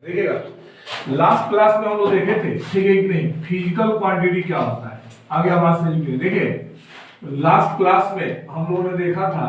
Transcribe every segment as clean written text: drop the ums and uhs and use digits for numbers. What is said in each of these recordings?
देखिएगा, last class में हम लोग देखे थे, ठीक है कि नहीं, फिजिकल क्वांटिटी क्या होता है। आगे आप बात समझिए। देखिए लास्ट क्लास में हम लोगों ने देखा था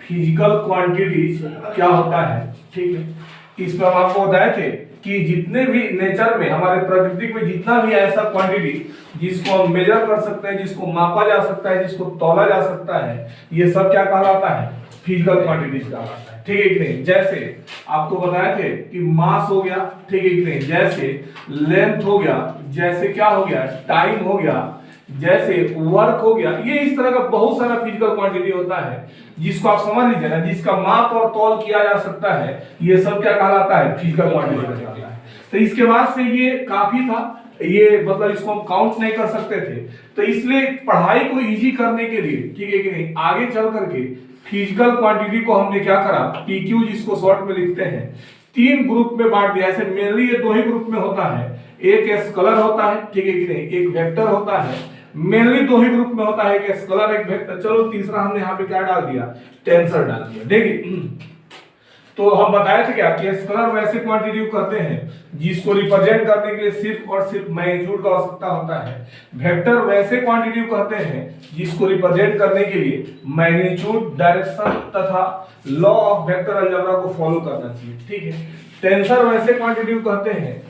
फिजिकल क्वांटिटी क्या होता है, ठीक है। इसमें हम आपको बताए थे कि जितने भी नेचर में, हमारे प्रकृति में जितना भी ऐसा क्वांटिटी जिसको हम मेजर कर सकते हैं, जिसको मापा जा सकता है, जिसको तौला जा सकता है, ये सब क्या कहलाता है, फिजिकल क्वांटिटीज कहलाता है, ठीक है कि नहीं। जैसे आपको बताए थे कि मास हो गया, ठीक है कि नहीं, जैसे लेंथ हो गया, जैसे क्या हो गया, टाइम हो गया, जैसे वर्क हो गया। ये इस तरह का बहुत सारा फिजिकल क्वांटिटी होता है जिसको आप समझ लीजिए ना, जिसका माप और तौल किया जा सकता है, ये सब क्या कहलाता है, फिजिकल क्वांटिटी कहलाता है। तो इसके बाद से ये काफी था, ये मतलब इसको हम काउंट नहीं कर सकते थे, तो इसलिए पढ़ाई को इजी करने के लिए, ठीक है कि नहीं, आगे चल करके फिजिकल क्वांटिटी को हमने क्या करा, पीक्यू जिसको शॉर्ट में लिखते हैं, 3 ग्रुप में बांट दिया। ऐसे मेनली ये 2 ही ग्रुप में होता है, एक स्केलर होता है, ठीक है कि नहीं, एक वेक्टर होता है। मेनली 2 ही ग्रुप में होता है, एक स्केलर एक वेक्टर। चलो तीसरा हमने यहाँ पे क्या डाल दिया, टेंसर डाल दिया। देखिए तो हम बताए थे क्या कि स्केलर वैसे क्वांटिटी कहते हैं जिसको रिप्रेजेंट करने के लिए सिर्फ और सिर्फ मैग्नीट्यूड का आवश्यकता होता है। वेक्टर वैसे क्वांटिटी कहते हैं जिसको रिप्रेजेंट करने के लिए मैग्नीट्यूड, डायरेक्शन तथा लॉ ऑफ वेक्टर अलजेब्रा को फॉलो करना चाहिए, ठीक है। टेंसर वैसे क्वांटिटी कहते हैं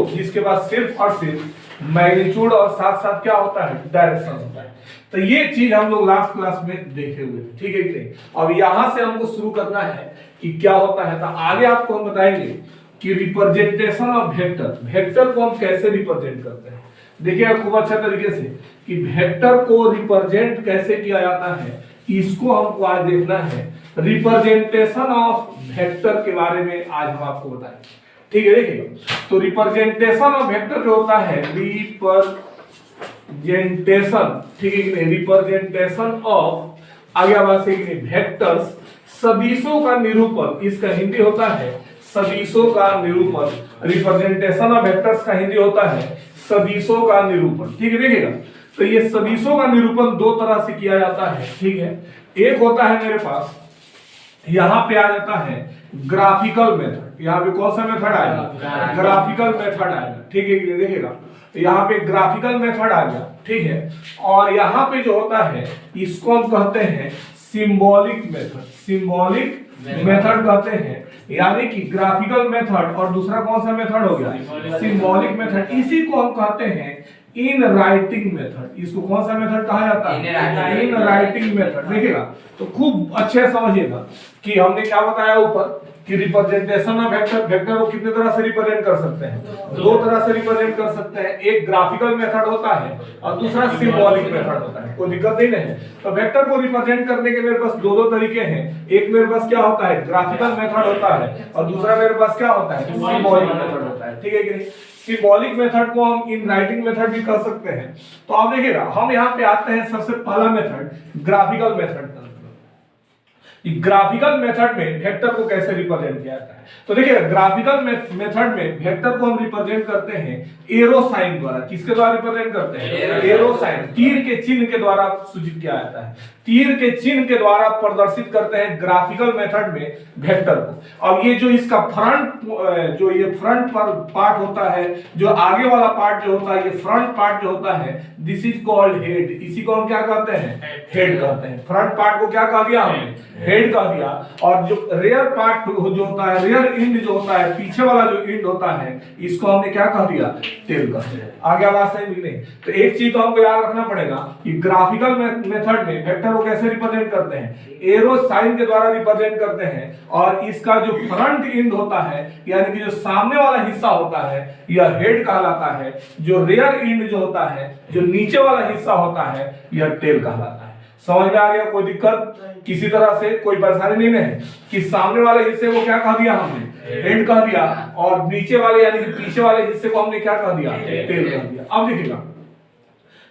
जिसके पास सिर्फ और सिर्फ मैग्नीट्यूड और साथ साथ क्या होता है, डायरेक्शन होता है। तो ये चीज हम लोग लास्ट क्लास में देखे हुए थे, ठीक है कि नहीं। अब यहां से हमको शुरू करना है कि क्या होता है, तो आगे आपको हम बताएंगे कि रिप्रेजेंटेशन ऑफ वेक्टर, वेक्टर को हम कैसे रिप्रेजेंट करते हैं। देखिए खूब अच्छा तरीके से कि वेक्टर को रिप्रेजेंट कैसे किया जाता है, इसको हमको आज देखना है। रिप्रेजेंटेशन ऑफ वेक्टर के बारे में आज हम आपको बताएंगे, ठीक है। देखिए तो रिप्रेजेंटेशन ऑफ वेक्टर जो होता है, रिप्रेजेंटेशन, ठीक है कि नहीं, रिप्रेजेंटेशन ऑफ, आगे आवाज है कि नहीं, वेक्टर्स, सदिशों का निरूपण, इसका हिंदी होता है सदिशों का निरूपण। रिप्रेजेंटेशन ऑफ वेक्टर्स का हिंदी होता है सदिशों का निरूपण, ठीक है। देखिएगा तो ये सदिशों का निरूपण 2 तरह से किया जाता है, ठीक है। एक होता है मेरे पास, यहां पे आ जाता है ग्राफिकल मेथड। यहां पे कौन सा मेथड आएगा, ग्राफिकल मेथड आएगा, ठीक है। देखिएगा यहाँ पे ग्राफिकल मेथड आ गया, ठीक है। और यहाँ पे जो होता है इसको हम कहते हैं सिंबॉलिक मेथड, सिंबॉलिक मेथड कहते हैं। यानी कि ग्राफिकल मेथड और दूसरा कौन सा मेथड हो गया, सिंबॉलिक मेथड। इसी को हम कहते हैं इन राइटिंग मेथड। इसको कौन सा मेथड कहा जाता है, इन राइटिंग मेथड। देखिएगा तो खूब अच्छे समझिएगा कि हमने क्या बताया ऊपर कि रिप्रेजेंटेशन ऑफ वेक्टर, वेक्टर को कितने तरह से रिप्रेजेंट कर सकते हैं, 2 तरह से रिप्रेजेंट कर सकते हैं। एक ग्राफिकल मेथड होता है और दूसरा सिंबॉलिक मेथड होता है, कोई दिक्कत नहीं है। तो वेक्टर को रिप्रेजेंट करने के मेरे पास 2 तरीके हैं। एक मेरे पास क्या होता है, ग्राफिकल मेथड होता है, और दूसरा मेरे पास क्या होता है, सिंबॉलिक मेथड होता है, ठीक है कि नहीं। सिंबॉलिक मेथड को हम इन राइटिंग मेथड भी कर सकते हैं। तो आप देखिएगा हम यहाँ पे आते हैं, सबसे पहला method graphical method. Graphical method में वेक्टर को कैसे रिप्रेजेंट किया जाता है, तो देखिए ग्राफिकल मेथड में वेक्टर को हम रिप्रेजेंट करते हैं एरो साइन द्वारा। किसके द्वारा रिप्रेजेंट करते हैं, एरो साइन, तीर के चिन्ह के द्वारा सूचित किया जाता है। तीर के चिन्ह के द्वारा प्रदर्शित करते हैं ग्राफिकल मेथड में वेक्टर को। अब ये जो इसका जो ये फ्रंट पर पार्ट होता है, जो आगे वाला पार्ट जो होता है, ये फ्रंट पार्ट जो होता है, दिस इज कॉल्ड हेड। इसी को हम क्या कहते हैं, हेड कहते हैं। फ्रंट पार्ट को क्या कह दिया हमने, हेड कह दिया। और जो रेयर पार्ट जो होता है, रेयर इंड जो होता है, पीछे वाला जो इंड होता है, इसको हमने क्या कह दिया, टेल कह दिया। आगे आवाज सही नहीं। तो एक चीज तो हमको याद रखना पड़ेगा कि ग्राफिकल मेथड में वेक्टर को कैसे रिप्रेजेंट करते हैं, एरो साइन के द्वारा रिप्रेजेंट करते हैं। और इसका जो फ्रंट इंड होता है, यानी कि जो सामने वाला हिस्सा होता है, यह हेड कहलाता है। जो रेयर इंड जो होता है, जो नीचे वाला हिस्सा होता है, यह टेल कहलाता है। समझ में आ गया, कोई दिक्कत किसी तरह से कोई परेशानी नहीं है कि सामने वाले हिस्से को क्या कह दिया हमने, हेड कह दिया, और नीचे वाले यानी कि पीछे वाले हिस्से को हमने क्या कह दिया, टेल कह दिया। अब देखिएगा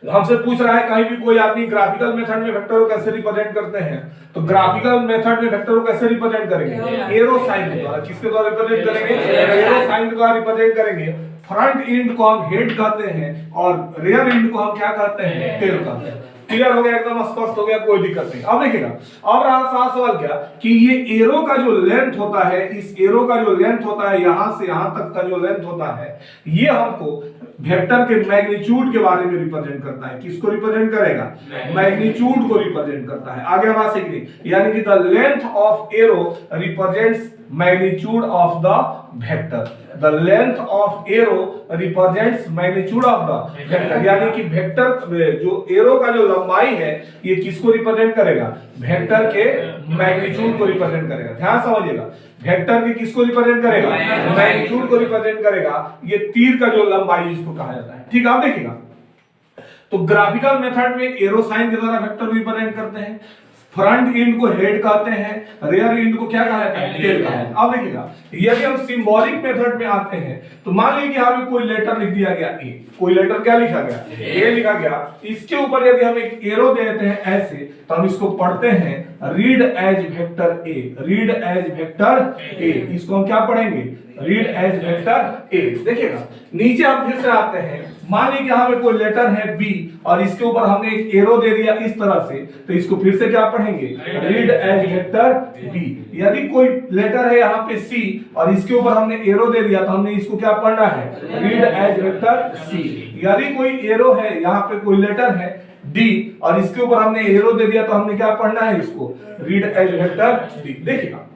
हमसे पूछ रहा है कहीं भी कोई आदमी ग्राफिकल मेथड में वेक्टर को कैसे रिप्रेजेंट करते हैं, तो ग्राफिकल मेथड में वेक्टर को कैसे रिप्रेजेंट करेंगे, एरो साइन के द्वारा। किसके द्वारा रिप्रेजेंट करेंगे, एरो साइन के द्वारा रिप्रेजेंट करेंगे। फ्रंट इंड को हम हेड कहते हैं और रेयर इंड को हम क्या कहते हैं, टेल कहते हैं। क्लियर हो गया, एकदम स्पष्ट हो गया, कोई दिक्कत नहीं। अब देखिएगा, अब रहा सवाल क्या कि ये एरो का जो लेंथ होता है, इस एरो का जो लेंथ होता है यहां से यहां तक का जो लेंथ होता है, ये हमको वेक्टर के मैग्नीट्यूड के बारे में रिप्रेजेंट करता है। किसको रिप्रेजेंट करेगा? मैग्नीट्यूड को रिप्रेजेंट करता है। आगे बात सीखनी, यानी कि the length of arrow represents magnitude of the vector. The length of arrow represents magnitude of the vector, यानी कि वेक्टर जो एरो का जो लंबाई है ये किसको रिप्रेजेंट करेगा? वेक्टर के मैग्नीट्यूड को रिप्रेजेंट करेगा। ध्यान समझिएगा, वेक्टर के किसको रिप्रेजेंट करेगा? मैग्नीट्यूड को रिप्रेजेंट करेगा। ये तीर का जो लंबाई इसको कहा जाता है। ठीक है, आप देखिएगा, तो ग्राफिकल मेथड में एरो साइन के द्वारा वेक्टर रिप्रेजेंट करते हैं। फ्रंट एंड को हेड कहते हैं, रियर एंड को क्या कहा जाता है? टेल कहा जाता है। अब देखिएगा, यदि हम सिंबॉलिक मेथड में आते हैं तो मान लीजिए कि यहाँ पे कोई लेटर लिख दिया गया ए, कोई लेटर क्या लिखा गया? ए लिखा गया। इसके ऊपर यदि हम एक एरो देते हैं ऐसे, तो हम इसको पढ़ते हैं read as vector A, read as vector A. इसको हम क्या पढ़ेंगे? Read as vector A. देखिएगा, नीचे हम फिर से आते हैं, मान लीजिए यहाँ पे कोई लेटर है बी और इसके ऊपर हमने एक एरो दे दिया इस तरह से, तो इसको फिर से क्या पढ़ेंगे? Read as vector B. यदि कोई लेटर है यहाँ पे सी और इसके ऊपर हमने एरो दे दिया, तो हमने इसको क्या पढ़ना है? Read as vector C. यदि कोई एरो है, यहाँ पे कोई लेटर है डी और इसके ऊपर हमने एरो दे दिया, तो हमने क्या पढ़ना है? इसको रीड एज वेक्टर डी। देखिएगा,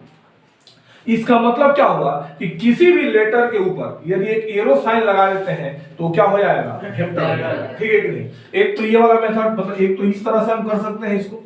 इसका मतलब क्या हुआ कि किसी भी लेटर के ऊपर यदि एक एरो साइन लगा देते हैं तो क्या हो जाएगा? वेक्टर हो जाएगा। ठीक है कि नहीं? एक तो ये वाला मेथड, मतलब एक तो इस तरह से हम कर सकते हैं इसको,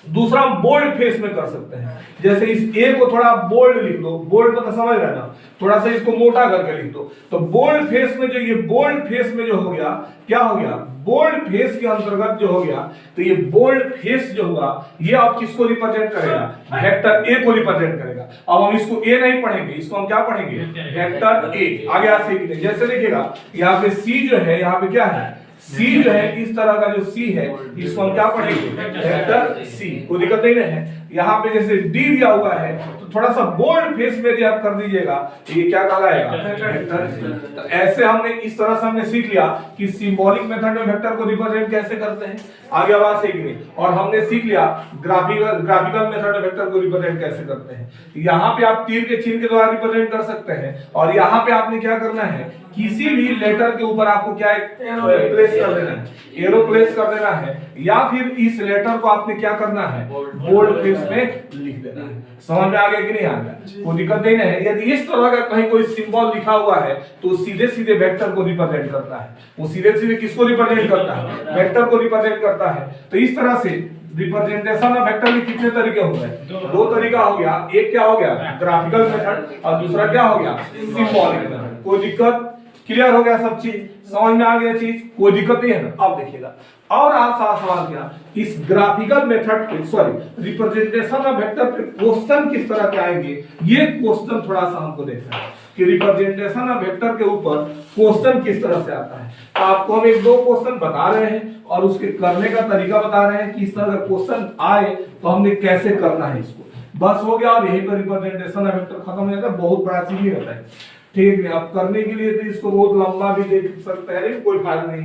दूसरा हम बोल्ड फेस में कर सकते हैं। जैसे इस ए को थोड़ा बोल्ड लिख दो, बोल्ड मतलब समझ रहे ना, थोड़ा सा इसको मोटा करके लिख दो, तो बोल्ड फेस में जो ये बोल्ड फेस में जो हो गया, क्या हो गया? बोल्ड फेस के अंतर्गत जो हो गया, तो ये बोल्ड फेस जो हुआ ये आप किसको रिप्रेजेंट करेगा? वेक्टर ए को रिप्रेजेंट करेगा। अब हम इसको ए नहीं पढ़ेंगे, इसको हम क्या पढ़ेंगे? Vector A. आगे आ सीखते हैं, जैसे देखिएगा यहाँ पे सी जो है, यहाँ पे क्या है? सी जो है, इस तरह का जो सी है इसको हम क्या पढ़ेंगे? Vector C. कोई दिक्कत नहीं है। यहाँ पे जैसे डी दिया हुआ है तो थोड़ा सा बोल्ड फेस में यदि आप कर दीजिएगा ये क्या कहलाएगा? Vector C. तो ऐसे हमने इस तरह से हमने सीख लिया कि सिंबॉलिक मेथड में वेक्टर को रिप्रेजेंट कैसे करते हैं। आगे बात सीखनी, और हमने सीख लिया ग्राफिकल मेथड में वेक्टर को रिप्रेजेंट कैसे करते हैं। यहाँ पे आप तीर के चिन्ह के द्वारा रिप्रेजेंट कर सकते हैं, और यहाँ पे आपने क्या करना है? किसी भी लेटर के ऊपर आपको क्या प्लेस कर देना है? एरो प्लेस कर देना है, या फिर इस लेटर को आपने क्या करना है? बोल्ड फेस में लिख देना है। समझ में आ गया कि नहीं आ गया? कोई दिक्कत नहीं है। यदि इस तरह का कहीं कोई सिंबल लिखा हुआ है तो सीधे सीधे वेक्टर को रिप्रेजेंट करता है। वो सीधे सीधे किसको रिप्रेजेंट करता है? वेक्टर को रिप्रेजेंट करता है। तो इस तरह से रिप्रेजेंटेशन ऑफ वेक्टर के कितने तरीके हो गए? दो तरीका हो गया। एक क्या हो गया? ग्राफिकल मेथड, और दूसरा क्या हो गया? Symbolic method. कोई दिक्कत? क्लियर हो गया? सब चीज समझ में आ गया? चीज कोई दिक्कत नहीं है ना? अब देखिएगा, और आसान सवाल क्या, इस ग्राफिकल मेथड पे, सॉरी रिप्रेजेंटेशन ऑफ वेक्टर पे क्वेश्चन किस तरह के आएंगे, ये क्वेश्चन थोड़ा सा हमको देखना है कि रिप्रेजेंटेशन ऑफ वेक्टर के ऊपर क्वेश्चन किस तरह से आता है। तो आपको हम एक दो क्वेश्चन बता रहे हैं और उसके करने का तरीका बता रहे हैं कि इस तरह का क्वेश्चन आए तो हमने कैसे करना है इसको। बस हो गया, और यही पर रिप्रेजेंटेशन ऑफ वेक्टर खत्म हो जाता है। बहुत बड़ा चीज नहीं होता है। ठीक है, अब करने के लिए तो इसको बहुत लंबा भी देख सकते हैं, लेकिन कोई फायदा नहीं,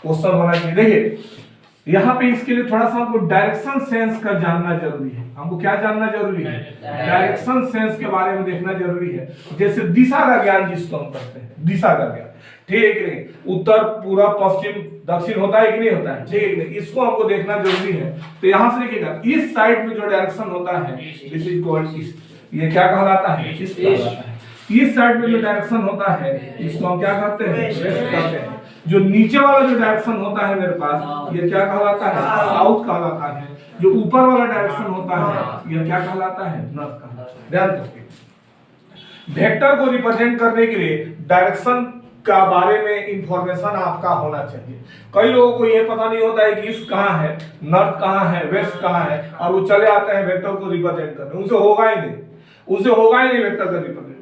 क्वेश्चन होना चाहिए। देखिए, यहाँ पे इसके लिए थोड़ा सा हमको डायरेक्शन सेंस का जानना जरूरी है। हमको क्या जानना जरूरी है? डायरेक्शन सेंस के बारे में देखना जरूरी है। जैसे दिशा का ज्ञान जिसको हम करते हैं, दिशा का ज्ञान, ठीक है, उत्तर, पूर्व, पश्चिम, दक्षिण होता है कि नहीं होता है? ठीक है, इसको हमको देखना जरूरी है। तो यहाँ से देखिएगा, इस साइड में जो डायरेक्शन होता है दिस इज कॉल्ड ईस्ट, ये क्या कहलाता है? ईस्ट कहलाता है। इस साइड में जो डायरेक्शन होता है इसको हम क्या कहते हैं? वेस्ट कहते हैं। जो नीचे वाला जो डायरेक्शन होता है मेरे पास, ये क्या कहलाता है? साउथ कहलाता है। जो ऊपर वाला डायरेक्शन होता है ये क्या कहलाता है? नॉर्थ कहलाता है। ध्यान रखिए, वेक्टर को रिप्रेजेंट करने के लिए डायरेक्शन का बारे में इंफॉर्मेशन आपका होना चाहिए। कई लोगों को ये पता नहीं होता है कि ईस्ट कहाँ है, नॉर्थ कहाँ है, वेस्ट कहाँ है, और वो चले आते हैं वेक्टर को रिप्रेजेंट करने। उनसे होगा ही नहीं, वेक्टर का रिप्रेजेंटेशन।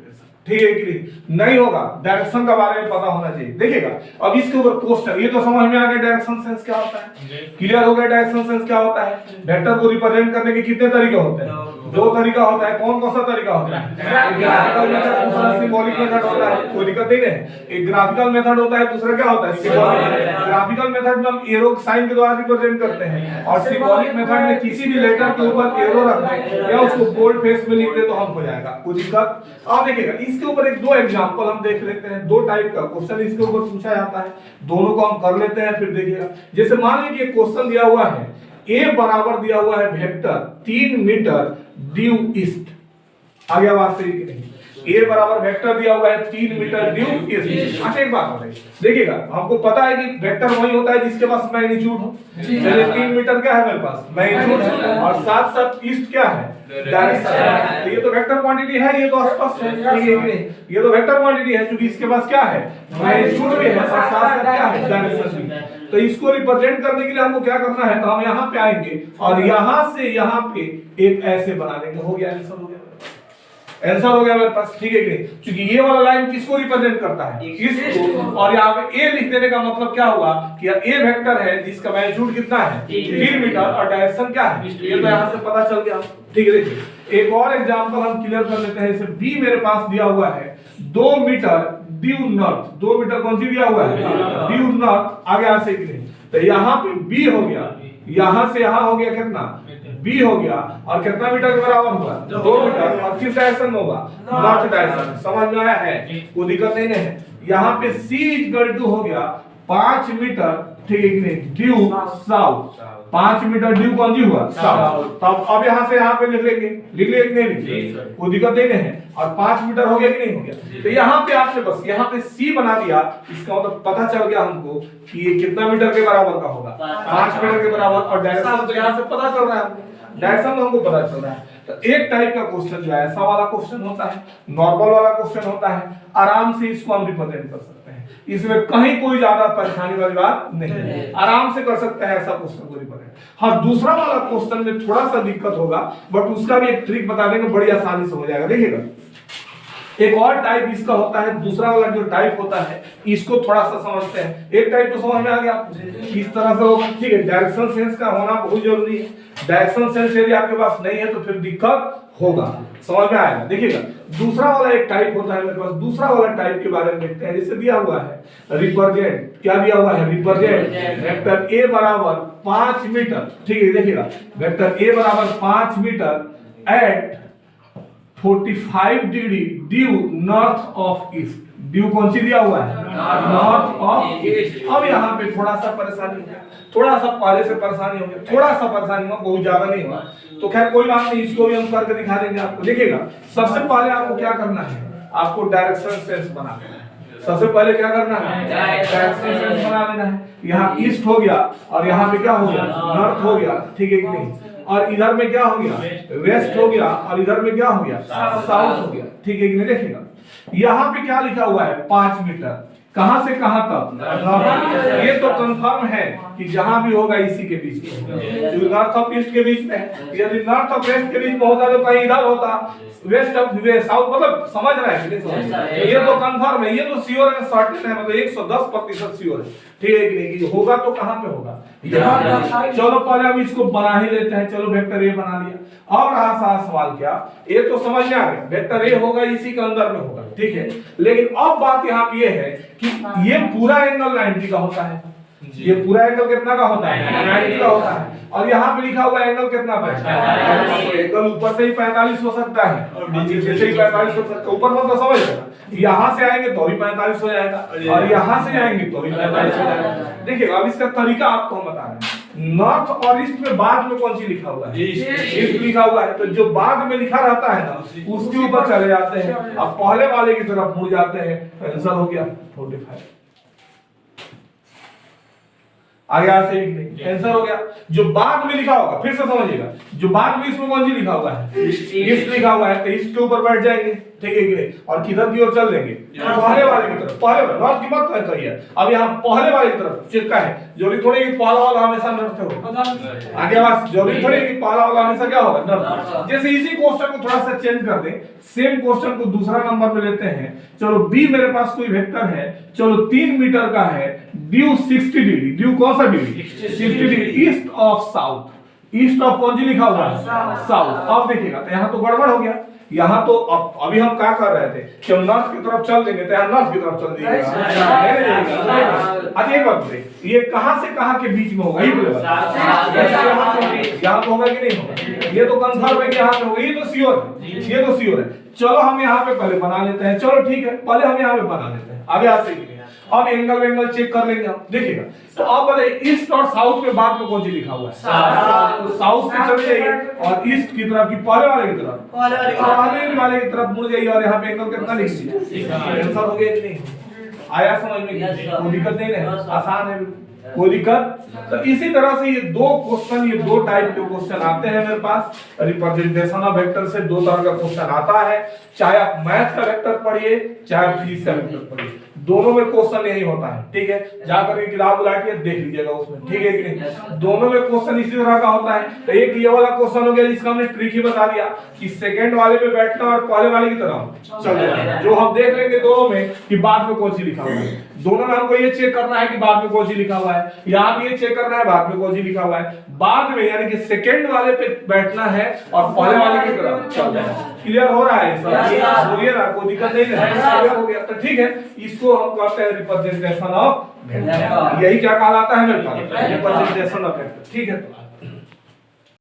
ठीक है कि नहीं होगा? डायरेक्शन के बारे में पता होना चाहिए। देखिएगा, अब इसके ऊपर क्वेश्चन, ये तो समझ में आ गया डायरेक्शन सेंस क्या होता है। क्लियर हो गया डायरेक्शन सेंस क्या होता है? वेक्टर को रिप्रेजेंट करने के कितने तरीके होते हैं? दो तरीका होता है, कौन सा तरीका होता है? एक ग्राफिकल मेथड, दूसरा सिंबॉलिक मेथड होता है, कोई दिक्कत नहीं है। एक ग्राफिकल मेथड होता है, दूसरा क्या होता है? सिंबॉलिक। ग्राफिकल मेथड में हम एरो साइन के द्वारा रिप्रेजेंट करते हैं, और सिंबॉलिक मेथड में किसी भी लेटर के ऊपर एरो रख दें या उसको बोल्ड फेस में लिख दे तो हम हो जाएगा, कोई दिक्कत। अब देखिएगा इसके ऊपर एक दो एग्जांपल हम देख लेते हैं, दो टाइप का क्वेश्चन इसके ऊपर पूछा जाता है, दोनों को हम कर लेते हैं, फिर देखिएगा। जैसे मान लीजिए क्वेश्चन दिया हुआ है, ए बराबर दिया हुआ है वेक्टर 3 मीटर ड्यू ईस्ट। आगे बात सही कि नहीं? ए बराबर वेक्टर दिया हुआ है 3 मीटर ड्यू ईस्ट। अच्छा एक बात बताइए, देखिएगा हमको पता है कि वेक्टर वही होता है जिसके पास मैग्नीट्यूड हो। चलिए 3 मीटर क्या है मेरे पास? मैग्नीट्यूड, और साथ साथ ईस्ट क्या है? डायरेक्शन। तो ये तो वेक्टर क्वांटिटी है, ये तो स्पष्ट है, ये तो वेक्टर क्वांटिटी है क्योंकि इसके पास क्या है? मैग्नीट्यूड भी है और साथ साथ क्या है? डायरेक्शन भी है। तो इसको रिप्रेजेंट करने के लिए हमको क्या करना है? तो हम यहाँ पे आएंगे और यहाँ से यहाँ पे एक ऐसे बना देंगे। हो गया, आंसर हो गया, आंसर हो गया मेरे पास, ठीक है कि नहीं? क्योंकि ये वाला लाइन किसको रिप्रेजेंट करता है? इसको। और यहाँ पे ए लिख देने का मतलब क्या हुआ कि ए वेक्टर है जिसका मैग्नीट्यूड कितना है? 3 मीटर, और डायरेक्शन क्या है? ये तो यहाँ से पता चल गया, ठीक है। देखिए एक और एग्जांपल हम क्लियर कर लेते हैं। जैसे बी मेरे पास दिया हुआ है 2 मीटर ड्यू नॉर्थ। 2 मीटर कौन सी दिया हुआ है? Due north. आगे आ से कि नहीं? तो यहाँ पे बी हो गया, यहाँ से यहाँ हो गया कितना? बी हो गया, और कितना मीटर के बराबर हुआ? 2 मीटर, और किस डायरेक्शन में होगा? North direction. समझ में आया है? कोई दिक्कत नहीं है। यहाँ पे C इक्वल टू हो गया 5 मीटर, ठीक है कि नहीं? Due south. 5 मीटर ड्यू कौन सी हुआ? साउथ। तब अब यहाँ से यहाँ पे लिख लेंगे, लिख ले कि नहीं? कोई दिक्कत नहीं है। और 5 मीटर हो गया कि नहीं हो गया? तो यहाँ पे आपने बस यहाँ पे C बना दिया, इसका मतलब पता चल गया हमको कि ये कितना मीटर के बराबर का होगा? 5 मीटर के बराबर। और डायरेक्शन तो यहाँ से पता चल रहा है हमको, डायरेक्शन हमको पता चल रहा है। तो एक टाइप का क्वेश्चन जो है ऐसा वाला क्वेश्चन होता है, नॉर्मल वाला क्वेश्चन होता है, आराम से इसको हम रिप्रेजेंट कर सकते हैं, इसमें कहीं कोई ज्यादा परेशानी वाली बात नहीं है, आराम से कर सकते हैं ऐसा क्वेश्चन को रिप्रेजेंट। हाँ, दूसरा वाला क्वेश्चन में थोड़ा सा दिक्कत होगा, बट उसका भी एक ट्रिक बता देंगे, बड़ी आसानी से हो जाएगा। देखिएगा एक और टाइप इसका होता है, दूसरा वाला जो टाइप होता है इसको थोड़ा सा समझते हैं। एक टाइप तो समझ में आ गया आपको, किस तरह से होगा, ठीक है। डायरेक्शन सेंस का होना बहुत जरूरी है, डायरेक्शन सेंस यदि आपके पास नहीं है तो फिर दिक्कत होगा, समझ में आएगा। देखिएगा दूसरा वाला एक टाइप होता है मेरे पास, दूसरा वाला टाइप के बारे में देखते हैं। जैसे दिया हुआ है रिप्रेजेंट, क्या दिया हुआ है? रिप्रेजेंट वेक्टर ए बराबर 5 मीटर, ठीक है। देखिएगा वेक्टर ए बराबर 5 metre at 45 degree due north of east. Due कौन सी दिया हुआ है? North of east. अब यहाँ पे थोड़ा सा परेशानी है, थोड़ा सा पहले से परेशानी हो गई, थोड़ा सा परेशानी हो, बहुत ज्यादा नहीं हुआ, तो खैर कोई बात नहीं, इसको भी हम करके दिखा देंगे आपको। देखिएगा सबसे पहले आपको क्या करना है? आपको डायरेक्शन सेंस बना लेना है। सबसे पहले क्या करना है? डायरेक्शन सेंस बना लेना है। यहाँ ईस्ट हो गया और यहाँ पे क्या हो गया? नॉर्थ हो गया, ठीक है कि नहीं? और इधर में क्या हो गया? वेस्ट हो गया, और इधर में क्या हो गया? साउथ हो गया, ठीक है कि नहीं? देखिएगा यहाँ पे क्या लिखा हुआ है? 5 मीटर, कहां से कहां तक? ये तो कंफर्म है कि जहां भी होगा इसी के बीच में होगा, नॉर्थ ऑफ ईस्ट के बीच में। यदि नॉर्थ ऑफ वेस्ट के बीच में होता तो कहीं इधर होता, वेस्ट ऑफ साउथ, मतलब समझ रहा है? ये तो कंफर्म है, ये तो श्योर है, सर्टेन है, मतलब 110% श्योर है, ठीक है कि नहीं? कि होगा तो कहां पे होगा? यहाँ। चलो पहले हम इसको बना ही लेते हैं। चलो वेक्टर ए बना लिया। और रहा सा सवाल क्या? ए तो समझ में आ गया, वेक्टर ए होगा इसी के अंदर में होगा, ठीक है। लेकिन अब बात यहाँ पे ये है कि ये पूरा एंगल 90 का होता है, ये पूरा एंगल कितना का होता है? 90 का होता है। और यहाँ पे लिखा हुआ एंगल कितना पे? एंगल ऊपर से ही 45 हो सकता है और नीचे से ही 45 हो सकता है। ऊपर मतलब समझ रहे, यहाँ से आएंगे तो भी 45 हो जाएगा, और यहाँ से आएंगे तो भी 45 हो जाएगा। देखिए अब इसका तरीका आपको हम बता रहे हैं। नॉर्थ और ईस्ट में बाद में कौन सी लिखा हुआ है? ईस्ट लिखा हुआ है, तो जो बाद में लिखा रहता है ना उसके ऊपर चले जाते हैं, अब पहले वाले की तरफ मुड़ जाते हैं। आंसर हो गया 45। आगे से आंसर हो गया। जो बाद में लिखा होगा, फिर से समझिएगा, जो बाद में इसमें कौन सी लिखा हुआ है? ईस्ट लिखा हुआ है, तो ईस्ट के ऊपर बैठ जाएंगे, ठीक है कि नहीं? और किधर की ओर चल देंगे? पहले वाले की तरफ। पहले वाले नॉर्थ की मत करिए, अब यहाँ पहले वाले की तरफ चिपका है। जरूरी थोड़ी कि पहला वाला हमेशा नॉर्थ होगा, आगे बात जरूरी थोड़ी कि पहला वाला हमेशा क्या होगा? नॉर्थ। जैसे इसी क्वेश्चन को थोड़ा सा चेंज कर दें, सेम क्वेश्चन को दूसरा नंबर में लेते हैं। चलो बी मेरे पास कोई वेक्टर है, चलो 3 मीटर का है, ड्यू 60 डिग्री, ड्यू कौन सा degree? 60 degree east of south, east of कौन सी लिखा हुआ है, साउथ। अब देखिएगा तो यहाँ तो गड़बड़ हो गया, यहाँ तो अभी हम क्या कर रहे थे कि हम नॉर्थ की तरफ चल देंगे तो यहाँ नॉर्थ की तरफ चल देंगे। अच्छा एक बात बताइए, ये कहाँ से कहाँ के बीच में होगा, ये यहाँ तो होगा कि नहीं होगा, ये तो कंफर्म है कि यहाँ पे होगा, ये तो श्योर है, ये तो श्योर है। चलो हम यहाँ पे पहले बना लेते हैं, चलो ठीक है पहले हम यहाँ पे बना लेते हैं, आगे आते हैं। अब एंगल चेक कर लेंगे हम, देखिएगा तो अब बताइए ईस्ट और साउथ में बाद में कौन सी लिखा हुआ है, तो साउथ से चले जाइए और ईस्ट की तरफ की पहले वाले की तरफ, पहले वाले की तरफ मुड़ जाइए और यहाँ पे एंगल कितना लिख दीजिए। आंसर हो गया कि नहीं, आया समझ में, कोई दिक्कत नहीं है, आसान है, कोई दिक्कत। तो इसी तरह से ये दो क्वेश्चन, ये दो टाइप के क्वेश्चन आते हैं मेरे पास। रिप्रेजेंटेशन ऑफ वेक्टर से दो तरह का क्वेश्चन आता है, चाहे आप मैथ का वेक्टर पढ़िए चाहे फिजिक्स का वेक्टर पढ़िए, दोनों में क्वेश्चन यही होता है, ठीक है। जाकर के किताब उलाटिए देख लीजिएगा उसमें, ठीक है कि नहीं, दोनों में क्वेश्चन इसी तरह का होता है। तो एक ये वाला क्वेश्चन हो गया जिसका हमने ट्रिक ही बता दिया कि सेकंड वाले पे बैठना और पहले वाले की तरफ चल जाना, जो हम देख लेंगे दोनों में कि बाद में कौन सी लिखा हुआ है। दोनों में हमको ये चेक करना है कि बाद में कौन सी लिखा हुआ है, यहाँ भी ये चेक करना है बाद में कौन सी लिखा हुआ है। बाद में यानी कि सेकंड वाले पे बैठना है और पहले वाले की तरफ चल जाना। क्लियर हो रहा है सब, बोलिए ना, कोई दिक्कत नहीं है, क्लियर हो गया तो ठीक है। इसको हम कहते हैं रिप्रेजेंटेशन ऑफ वेक्टर, यही क्या कहलाता है मेरे पास, रिप्रेजेंटेशन ऑफ वेक्टर, ठीक है।